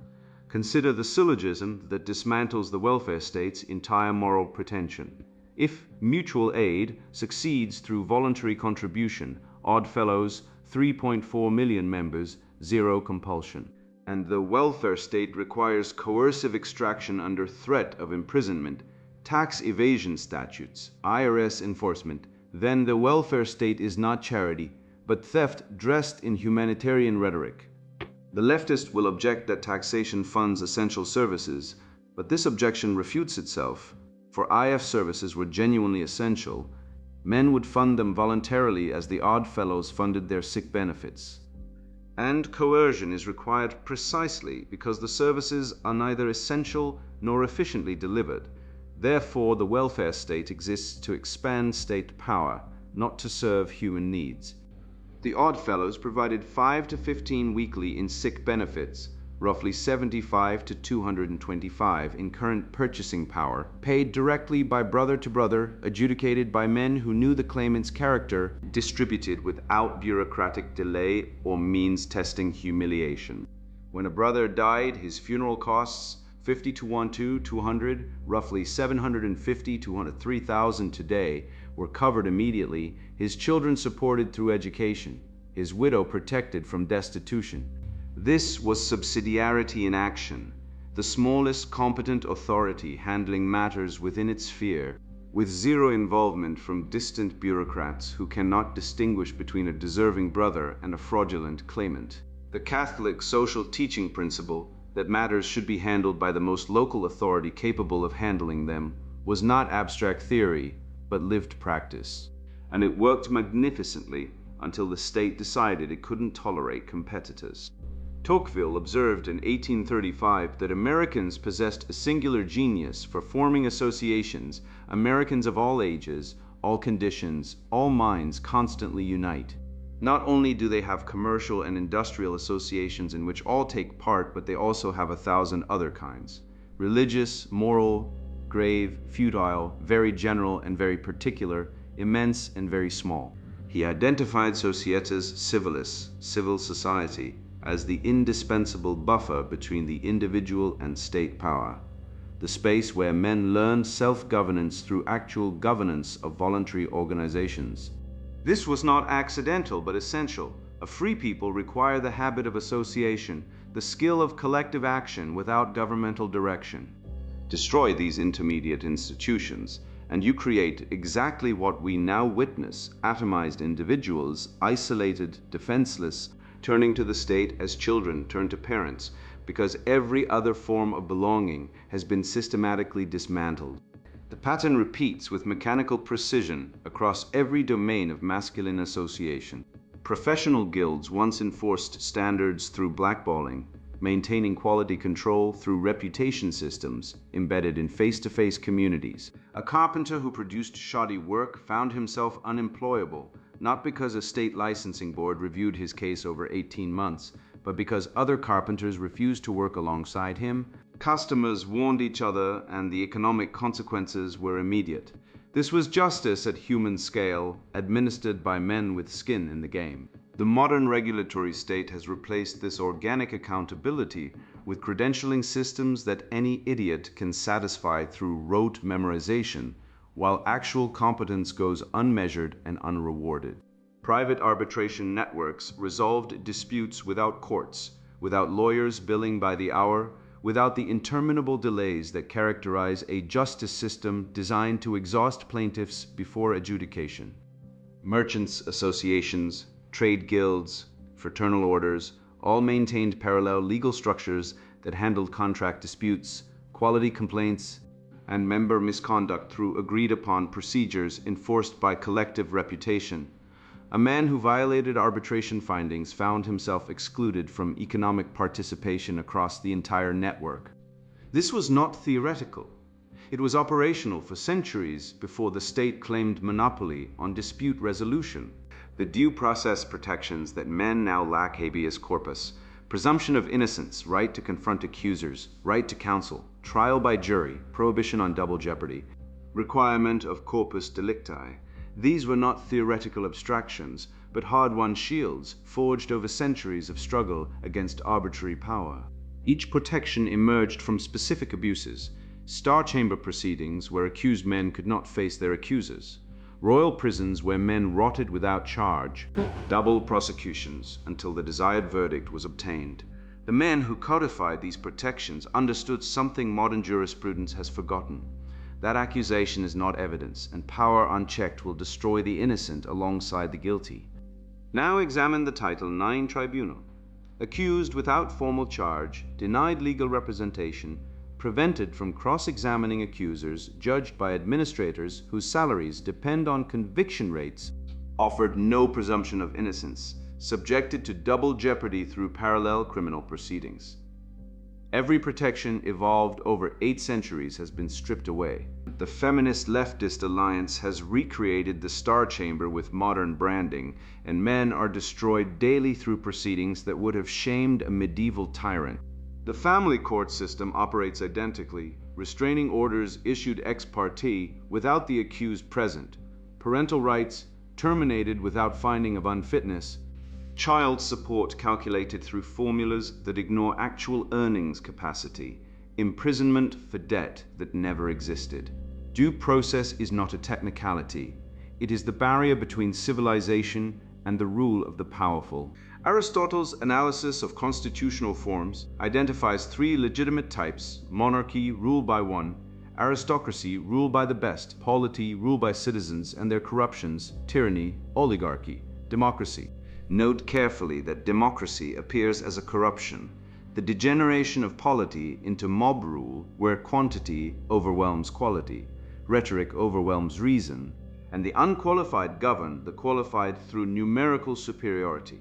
Consider the syllogism that dismantles the welfare state's entire moral pretension. If mutual aid succeeds through voluntary contribution, Odd Fellows, 3.4 million members, zero compulsion. And the welfare state requires coercive extraction under threat of imprisonment, tax evasion statutes, IRS enforcement, then the welfare state is not charity, but theft dressed in humanitarian rhetoric. The leftist will object that taxation funds essential services, but this objection refutes itself. For IF services were genuinely essential, men would fund them voluntarily as the Odd Fellows funded their sick benefits. And coercion is required precisely because the services are neither essential nor efficiently delivered. Therefore, the welfare state exists to expand state power, not to serve human needs. The Odd Fellows provided 5 to 15 weekly in sick benefits, roughly 75 to 225 in current purchasing power, paid directly by brother to brother, adjudicated by men who knew the claimant's character, distributed without bureaucratic delay or means-testing humiliation. When a brother died, his funeral costs 50 to 1 to 200, roughly 750 to 3,000 today, were covered immediately, his children supported through education, his widow protected from destitution. This was subsidiarity in action, the smallest competent authority handling matters within its sphere, with zero involvement from distant bureaucrats who cannot distinguish between a deserving brother and a fraudulent claimant. The Catholic social teaching principle that matters should be handled by the most local authority capable of handling them was not abstract theory, but lived practice. And it worked magnificently until the state decided it couldn't tolerate competitors. Tocqueville observed in 1835 that Americans possessed a singular genius for forming associations. Americans of all ages, all conditions, all minds constantly unite. Not only do they have commercial and industrial associations in which all take part, but they also have 1,000 other kinds. Religious, moral, grave, futile, very general and very particular, immense and very small. He identified societas civilis, civil society, as the indispensable buffer between the individual and state power, the space where men learn self-governance through actual governance of voluntary organizations. This was not accidental but essential. A free people require the habit of association, the skill of collective action without governmental direction. Destroy these intermediate institutions, and you create exactly what we now witness: atomized individuals, isolated, defenseless, turning to the state as children turn to parents, because every other form of belonging has been systematically dismantled. The pattern repeats with mechanical precision across every domain of masculine association. Professional guilds once enforced standards through blackballing, maintaining quality control through reputation systems embedded in face-to-face communities. A carpenter who produced shoddy work found himself unemployable, not because a state licensing board reviewed his case over 18 months, but because other carpenters refused to work alongside him. Customers warned each other, and the economic consequences were immediate. This was justice at human scale, administered by men with skin in the game. The modern regulatory state has replaced this organic accountability with credentialing systems that any idiot can satisfy through rote memorization, while actual competence goes unmeasured and unrewarded. Private arbitration networks resolved disputes without courts, without lawyers billing by the hour, without the interminable delays that characterize a justice system designed to exhaust plaintiffs before adjudication. Merchants' associations, trade guilds, fraternal orders, all maintained parallel legal structures that handled contract disputes, quality complaints, and member misconduct through agreed-upon procedures enforced by collective reputation. A man who violated arbitration findings found himself excluded from economic participation across the entire network. This was not theoretical. It was operational for centuries before the state claimed monopoly on dispute resolution. The due process protections that men now lack: habeas corpus, presumption of innocence, right to confront accusers, right to counsel, trial by jury, prohibition on double jeopardy, requirement of corpus delicti. These were not theoretical abstractions, but hard-won shields forged over centuries of struggle against arbitrary power. Each protection emerged from specific abuses: star chamber proceedings where accused men could not face their accusers, royal prisons where men rotted without charge, double prosecutions until the desired verdict was obtained. The men who codified these protections understood something modern jurisprudence has forgotten: that accusation is not evidence, and power unchecked will destroy the innocent alongside the guilty. Now examine the Title IX Tribunal. Accused without formal charge, denied legal representation, prevented from cross-examining accusers, judged by administrators whose salaries depend on conviction rates, offered no presumption of innocence, subjected to double jeopardy through parallel criminal proceedings. Every protection evolved over 8 centuries has been stripped away. The feminist leftist alliance has recreated the star chamber with modern branding, and men are destroyed daily through proceedings that would have shamed a medieval tyrant. The family court system operates identically, restraining orders issued ex parte without the accused present, parental rights terminated without finding of unfitness, child support calculated through formulas that ignore actual earnings capacity, imprisonment for debt that never existed. Due process is not a technicality. It is the barrier between civilization and the rule of the powerful. Aristotle's analysis of constitutional forms identifies three legitimate types: monarchy, ruled by one; aristocracy, ruled by the best; polity, ruled by citizens and their corruptions; tyranny, oligarchy, democracy. Note carefully that democracy appears as a corruption, the degeneration of polity into mob rule, where quantity overwhelms quality, rhetoric overwhelms reason, and the unqualified govern the qualified through numerical superiority.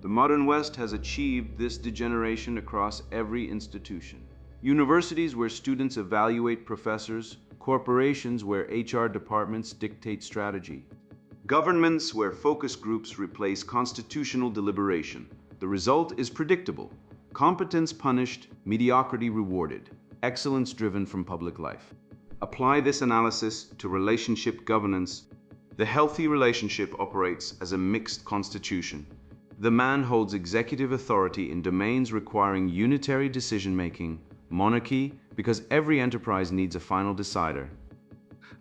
The modern West has achieved this degeneration across every institution. Universities where students evaluate professors, corporations where HR departments dictate strategy, governments where focus groups replace constitutional deliberation. The result is predictable: competence punished, mediocrity rewarded, excellence driven from public life. Apply this analysis to relationship governance. The healthy relationship operates as a mixed constitution. The man holds executive authority in domains requiring unitary decision-making, monarchy, because every enterprise needs a final decider.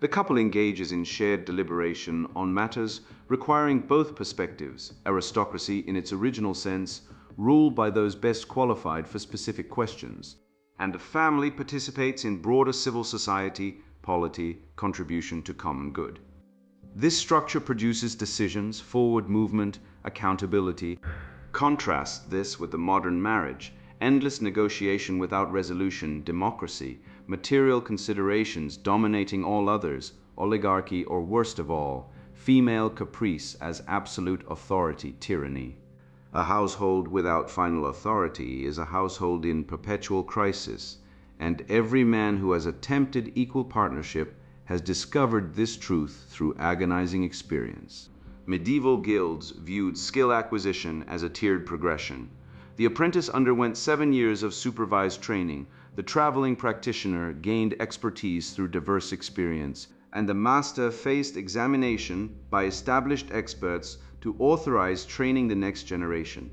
The couple engages in shared deliberation on matters requiring both perspectives, aristocracy in its original sense, ruled by those best qualified for specific questions, and the family participates in broader civil society, polity, contribution to common good. This structure produces decisions, forward movement, accountability. Contrast this with the modern marriage: endless negotiation without resolution, democracy, material considerations dominating all others, oligarchy, or worst of all, female caprice as absolute authority, tyranny. A household without final authority is a household in perpetual crisis, and every man who has attempted equal partnership has discovered this truth through agonizing experience. Medieval guilds viewed skill acquisition as a tiered progression. The apprentice underwent 7 years of supervised training, the traveling practitioner gained expertise through diverse experience, and the master faced examination by established experts to authorize training the next generation.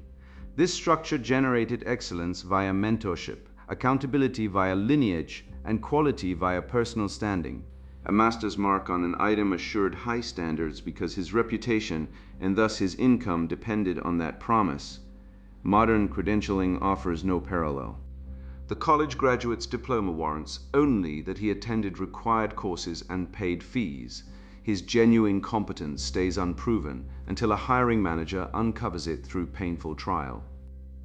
This structure generated excellence via mentorship, accountability via lineage, and quality via personal standing. A master's mark on an item assured high standards because his reputation and thus his income depended on that promise. Modern credentialing offers no parallel. The college graduate's diploma warrants only that he attended required courses and paid fees. His genuine competence stays unproven until a hiring manager uncovers it through painful trial.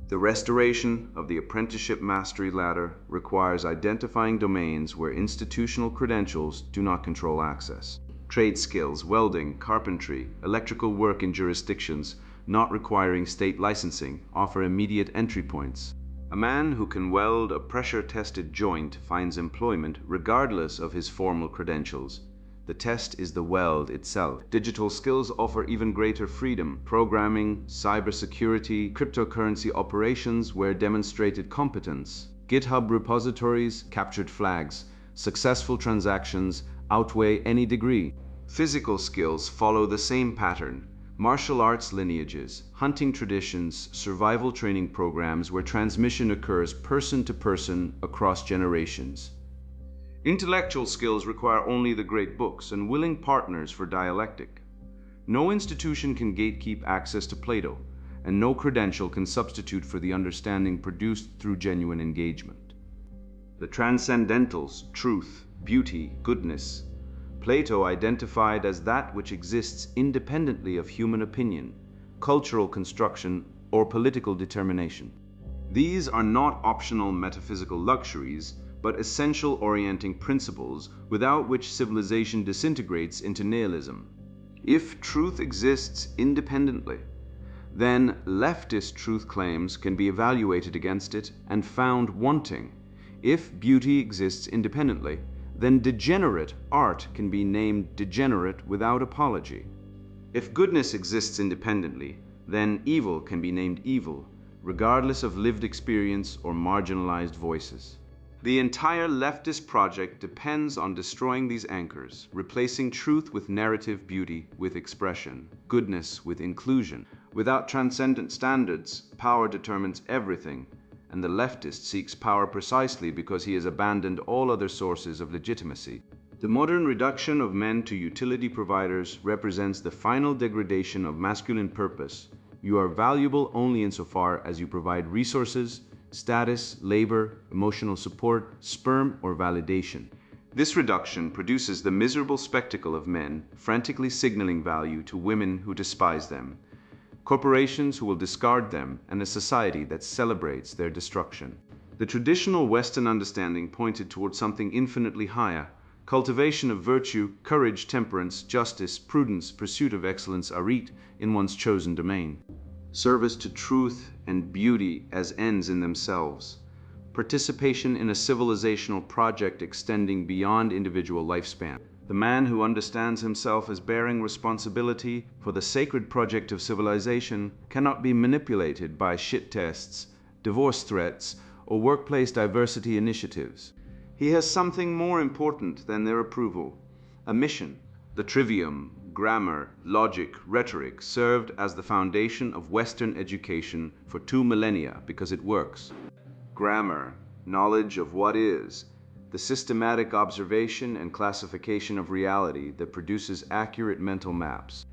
The restoration of the apprenticeship mastery ladder requires identifying domains where institutional credentials do not control access. Trade skills, welding, carpentry, electrical work in jurisdictions not requiring state licensing offer immediate entry points. A man who can weld a pressure-tested joint finds employment regardless of his formal credentials. The test is the weld itself. Digital skills offer even greater freedom: programming, cybersecurity, cryptocurrency operations where demonstrated competence. GitHub repositories, captured flags, successful transactions outweigh any degree. Physical skills follow the same pattern: martial arts lineages, hunting traditions, survival training programs where transmission occurs person to person across generations. Intellectual skills require only the great books and willing partners for dialectic. No institution can gatekeep access to Plato, and no credential can substitute for the understanding produced through genuine engagement. The transcendentals, truth, beauty, goodness, Plato identified as that which exists independently of human opinion, cultural construction, or political determination. These are not optional metaphysical luxuries, but essential orienting principles without which civilization disintegrates into nihilism. If truth exists independently, then leftist truth claims can be evaluated against it and found wanting. If beauty exists independently, then degenerate art can be named degenerate without apology. If goodness exists independently, then evil can be named evil, regardless of lived experience or marginalized voices. The entire leftist project depends on destroying these anchors, replacing truth with narrative, beauty with expression, goodness with inclusion. Without transcendent standards, power determines everything, and the leftist seeks power precisely because he has abandoned all other sources of legitimacy. The modern reduction of men to utility providers represents the final degradation of masculine purpose. You are valuable only insofar as you provide resources, status, labor, emotional support, sperm, or validation. This reduction produces the miserable spectacle of men frantically signaling value to women who despise them, corporations who will discard them, and a society that celebrates their destruction. The traditional Western understanding pointed towards something infinitely higher. Cultivation of virtue, courage, temperance, justice, prudence, pursuit of excellence are in one's chosen domain. Service to truth and beauty as ends in themselves. Participation in a civilizational project extending beyond individual lifespan. The man who understands himself as bearing responsibility for the sacred project of civilization cannot be manipulated by shit tests, divorce threats, or workplace diversity initiatives. He has something more important than their approval, a mission. The trivium, grammar, logic, rhetoric served as the foundation of Western education for 2 millennia because it works. Grammar, knowledge of what is, the systematic observation and classification of reality that produces accurate mental maps.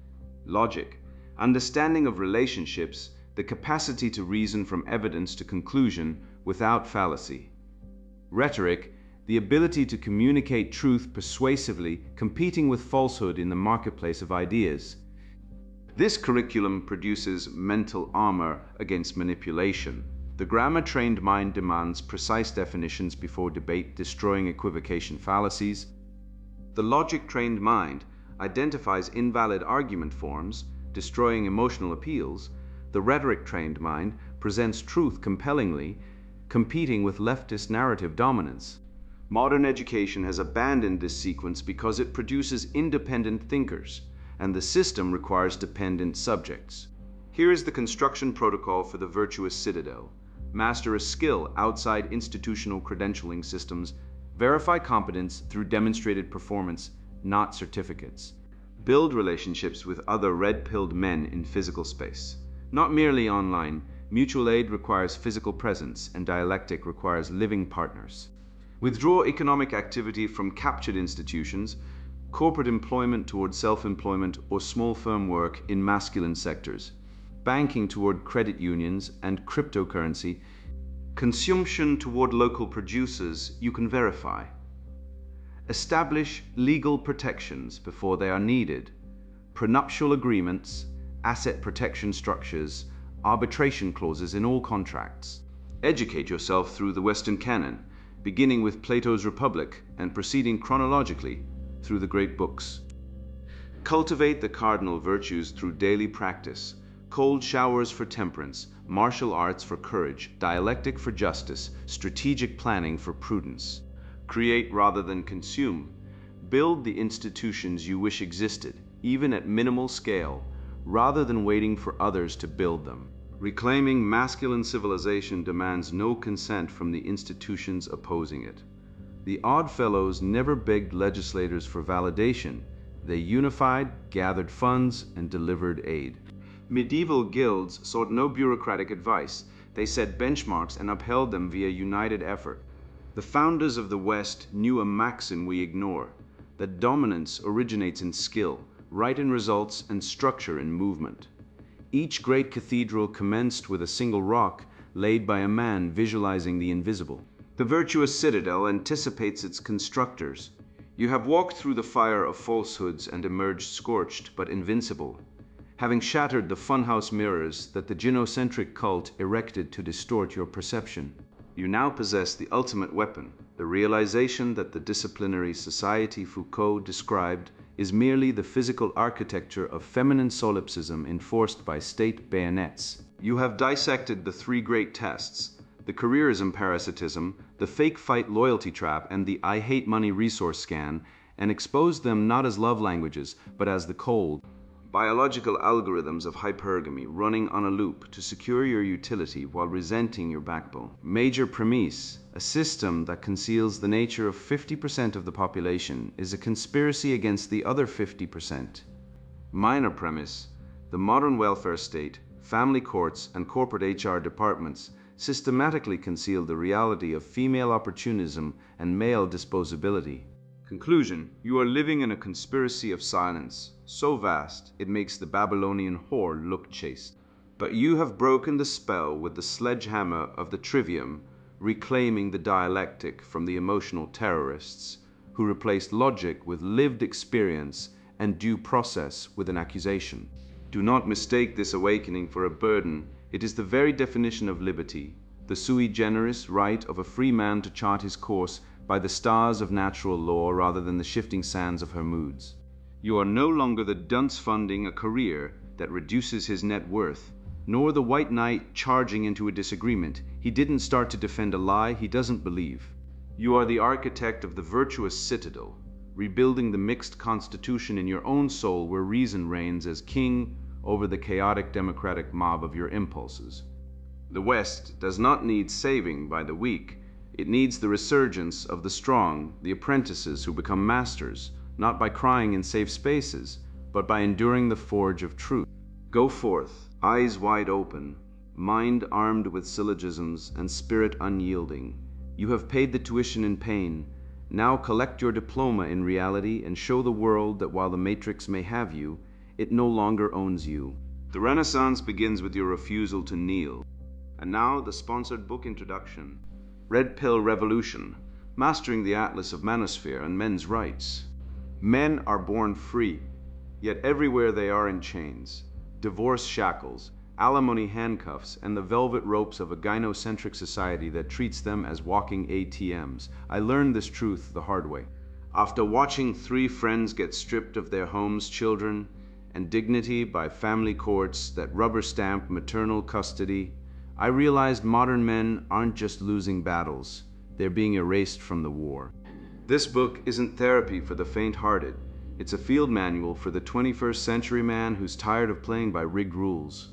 Logic, understanding of relationships, the capacity to reason from evidence to conclusion without fallacy. Rhetoric, the ability to communicate truth persuasively, competing with falsehood in the marketplace of ideas. This curriculum produces mental armor against manipulation. The grammar-trained mind demands precise definitions before debate, destroying equivocation fallacies. The logic-trained mind identifies invalid argument forms, destroying emotional appeals. The rhetoric-trained mind presents truth compellingly, competing with leftist narrative dominance. Modern education has abandoned this sequence because it produces independent thinkers, and the system requires dependent subjects. Here is the construction protocol for the virtuous citadel. Master a skill outside institutional credentialing systems. Verify competence through demonstrated performance, not certificates. Build relationships with other red-pilled men in physical space. Not merely online, mutual aid requires physical presence, and dialectic requires living partners. Withdraw economic activity from captured institutions, corporate employment toward self-employment or small firm work in masculine sectors, banking toward credit unions and cryptocurrency, consumption toward local producers you can verify. Establish legal protections before they are needed, prenuptial agreements, asset protection structures, arbitration clauses in all contracts. Educate yourself through the Western canon, beginning with Plato's Republic and proceeding chronologically through the great books. Cultivate the cardinal virtues through daily practice, cold showers for temperance, martial arts for courage, dialectic for justice, strategic planning for prudence. Create rather than consume. Build the institutions you wish existed, even at minimal scale, rather than waiting for others to build them. Reclaiming masculine civilization demands no consent from the institutions opposing it. The Oddfellows never begged legislators for validation. They unified, gathered funds, and delivered aid. Medieval guilds sought no bureaucratic advice. They set benchmarks and upheld them via united effort. The founders of the West knew a maxim we ignore, that dominance originates in skill, right in results, and structure in movement. Each great cathedral commenced with a single rock laid by a man visualizing the invisible. The virtuous citadel anticipates its constructors. You have walked through the fire of falsehoods and emerged scorched but invincible, having shattered the funhouse mirrors that the gynocentric cult erected to distort your perception. You now possess the ultimate weapon, the realization that the disciplinary society Foucault described is merely the physical architecture of feminine solipsism enforced by state bayonets. You have dissected the 3 great tests, the careerism parasitism, the fake fight loyalty trap, and the I hate money resource scan, and exposed them not as love languages, but as the cold, biological algorithms of hypergamy running on a loop to secure your utility while resenting your backbone. Major premise: a system that conceals the nature of 50% of the population is a conspiracy against the other 50%. Minor premise: the modern welfare state, family courts, and corporate HR departments systematically conceal the reality of female opportunism and male disposability. Conclusion: you are living in a conspiracy of silence, so vast it makes the Babylonian whore look chaste. But you have broken the spell with the sledgehammer of the trivium, reclaiming the dialectic from the emotional terrorists who replaced logic with lived experience and due process with an accusation. Do not mistake this awakening for a burden. It is the very definition of liberty, the sui generis right of a free man to chart his course by the stars of natural law rather than the shifting sands of her moods. You are no longer the dunce funding a career that reduces his net worth, nor the white knight charging into a disagreement. He didn't start to defend a lie he doesn't believe. You are the architect of the virtuous citadel, rebuilding the mixed constitution in your own soul where reason reigns as king over the chaotic democratic mob of your impulses. The West does not need saving by the weak. It needs the resurgence of the strong, the apprentices who become masters, not by crying in safe spaces, but by enduring the forge of truth. Go forth, eyes wide open, mind armed with syllogisms and spirit unyielding. You have paid the tuition in pain. Now collect your diploma in reality and show the world that while the matrix may have you, it no longer owns you. The Renaissance begins with your refusal to kneel. And now the sponsored book introduction. Red Pill Revolution, Mastering the Atlas of Manosphere and Men's Rights. Men are born free, yet everywhere they are in chains. Divorce shackles, alimony handcuffs, and the velvet ropes of a gynocentric society that treats them as walking ATMs. I learned this truth the hard way. After watching 3 friends get stripped of their homes, children, and dignity by family courts that rubber stamp maternal custody, I realized modern men aren't just losing battles, they're being erased from the war. This book isn't therapy for the faint-hearted. It's a field manual for the 21st century man who's tired of playing by rigged rules.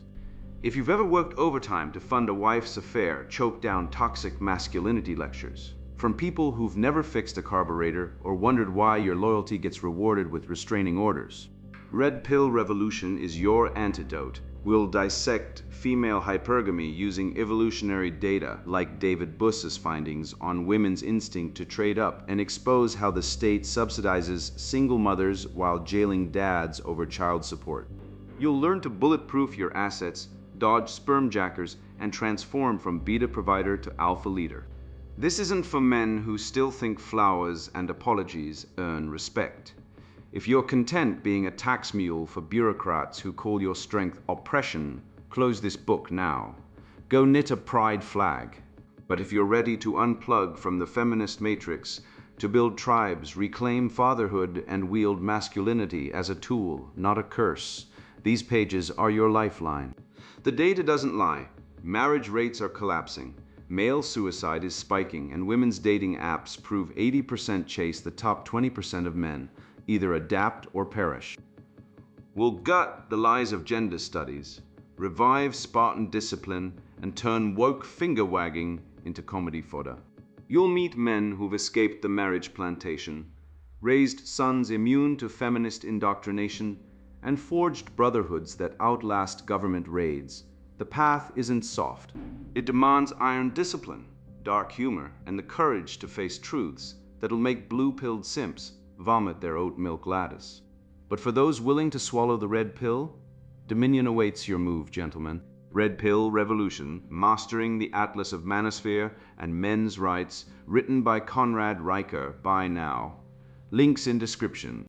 If you've ever worked overtime to fund a wife's affair, choke down toxic masculinity lectures from people who've never fixed a carburetor or wondered why your loyalty gets rewarded with restraining orders, Red Pill Revolution is your antidote. We'll dissect female hypergamy using evolutionary data like David Buss's findings on women's instinct to trade up and expose how the state subsidizes single mothers while jailing dads over child support. You'll learn to bulletproof your assets, dodge sperm jackers, and transform from beta provider to alpha leader. This isn't for men who still think flowers and apologies earn respect. If you're content being a tax mule for bureaucrats who call your strength oppression, close this book now. Go knit a pride flag. But if you're ready to unplug from the feminist matrix, to build tribes, reclaim fatherhood, and wield masculinity as a tool, not a curse, these pages are your lifeline. The data doesn't lie. Marriage rates are collapsing. Male suicide is spiking, and women's dating apps prove 80% chase the top 20% of men. Either adapt or perish. We'll gut the lies of gender studies, revive Spartan discipline, and turn woke finger-wagging into comedy fodder. You'll meet men who've escaped the marriage plantation, raised sons immune to feminist indoctrination, and forged brotherhoods that outlast government raids. The path isn't soft. It demands iron discipline, dark humor, and the courage to face truths that'll make blue-pilled simps vomit their oat milk lattice. But for those willing to swallow the red pill, dominion awaits your move, gentlemen. Red Pill Revolution, Mastering the Atlas of Manosphere and Men's Rights, written by Conrad Riker. Buy now. Links in description.